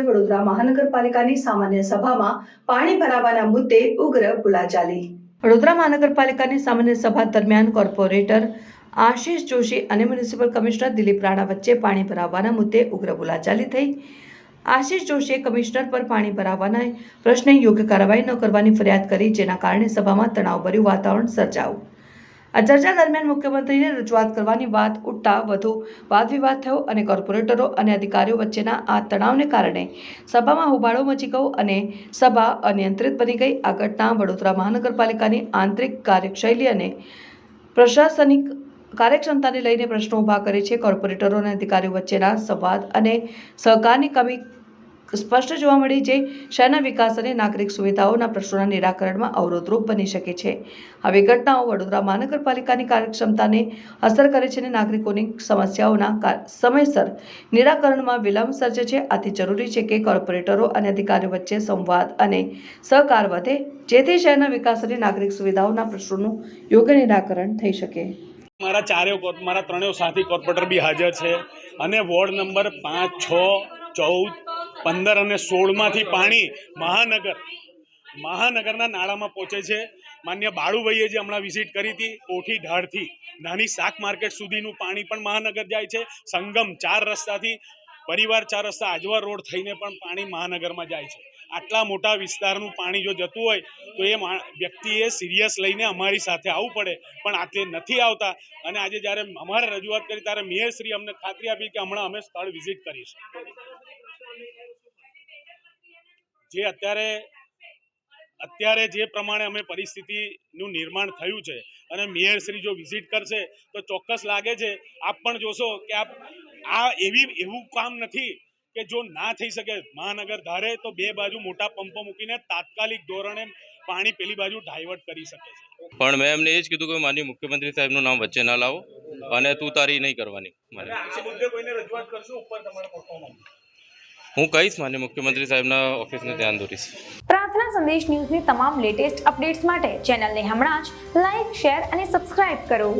વડોદરા મહાનગરપાલિકાની સામાન્ય સભામાં પાણી ભરાવાના મુદ્દે ઉગ્ર બોલાચાલી। વડોદરા મહાનગરપાલિકાની સામાન્ય સભા દરમિયાન કોર્પોરેટર આશિષ જોશી અને મ્યુનિસિપલ કમિશનર દિલીપ રાણા વચ્ચે પાણી ભરાવાના મુદ્દે ઉગ્ર બોલાચાલી થઈ। આશિષ જોશીએ કમિશનર પર પાણી ભરાવાના પ્રશ્ને યોગ્ય કાર્યવાહી ન કરવાની ફરિયાદ કરી, જેના કારણે સભામાં તણાવભર્યું વાતાવરણ સર્જાયું। આ ચર્ચા દરમિયાન મુખ્યમંત્રીને રજૂઆત કરવાની વાત ઉઠતા વધુ વાદ વિવાદ થયો અને કોર્પોરેટરો અને અધિકારીઓ વચ્ચેના આ તણાવને કારણે સભામાં હોબાળો મચી ગયો અને સભા અનિયંત્રિત બની ગઈ। આ ઘટના વડોદરા મહાનગરપાલિકાની આંતરિક કાર્યશૈલી અને પ્રશાસનિક કાર્યક્ષમતાને લઈને પ્રશ્નો ઊભા કરે છે। કોર્પોરેટરો અને અધિકારીઓ વચ્ચેના સંવાદ અને સહકારની કમી સ્પષ્ટ જોવા મળી, જે શહેરના વિકાસ અને નાગરિક સુવિધાઓના પ્રશ્નોના નિરાકરણમાં અવરોધરૂપ બની શકે છે। આવી ઘટનાઓ વડોદરા મહાનગરપાલિકાની કાર્યક્ષમતાને અસર કરે છે અને નાગરિકોની સમસ્યાઓના સમયસર નિરાકરણમાં વિલંબ સર્જે છે। આથી જરૂરી છે કે કોર્પોરેટરો અને અધિકારીઓ વચ્ચે સંવાદ અને સહકાર વધે, જેથી શહેરના વિકાસ અને નાગરિક સુવિધાઓના પ્રશ્નોનું યોગ્ય નિરાકરણ થઈ શકે। મારા ત્રણેય સાથી કોર્પોરેટર બી હાજર છે અને વોર્ડ નંબર 5, 6, 14, 15 અને 16માંથી પાણી મહાનગરના નાળામાં પહોંચે છે। માન્ય બાળુભાઈએ જે હમણાં વિઝિટ કરી હતી, કોઠી ઢાળથી નાની શાક માર્કેટ સુધીનું પાણી પણ મહાનગર જાય છે। સંગમ 4 રસ્તાથી પરિવાર 4 રસ્તા આજવા રોડ થઈને પણ પાણી મહાનગરમાં જાય છે। આટલા મોટા વિસ્તારનું પાણી જો જતું હોય તો એ વ્યક્તિએ સિરિયસ લઈને અમારી સાથે આવવું પડે, પણ આટલે નથી આવતા। અને આજે જ્યારે અમારે રજૂઆત કરી ત્યારે મેયરશ્રી અમને ખાતરી આપી કે હમણાં અમે સ્થળ વિઝિટ કરીશું। જે અત્યારે જે પ્રમાણે અમે પરિસ્થિતિનું નિર્માણ થયું છે અને મેયરશ્રી જો વિઝિટ કરશે તો ચોક્કસ લાગે છે, આપ પણ જોશો કે આ એવું કામ નથી કે જો ના થઈ શકે। મહાનગર ધારે તો 2 બાજુ મોટા પંપો મૂકીને તાત્કાલિક ધોરણે પાણી પેલી બાજુ ડાયવર્ટ કરી શકે છે। પણ મેં એમને એ જ કીધું કે માનનીય મુખ્યમંત્રી સાહેબનું નામ વચ્ચે ના લાવો અને તું તારી નહીં કરવાની। હું કહીશ, માનનીય મુખ્યમંત્રી સાહેબના ઓફિસને ધ્યાન દોરીશ। પ્રાર્થના સંદેશ ન્યૂઝની તમામ લેટેસ્ટ અપડેટ્સ માટે ચેનલને હમણાં જ લાઇક, શેર અને સબસ્ક્રાઇબ કરો।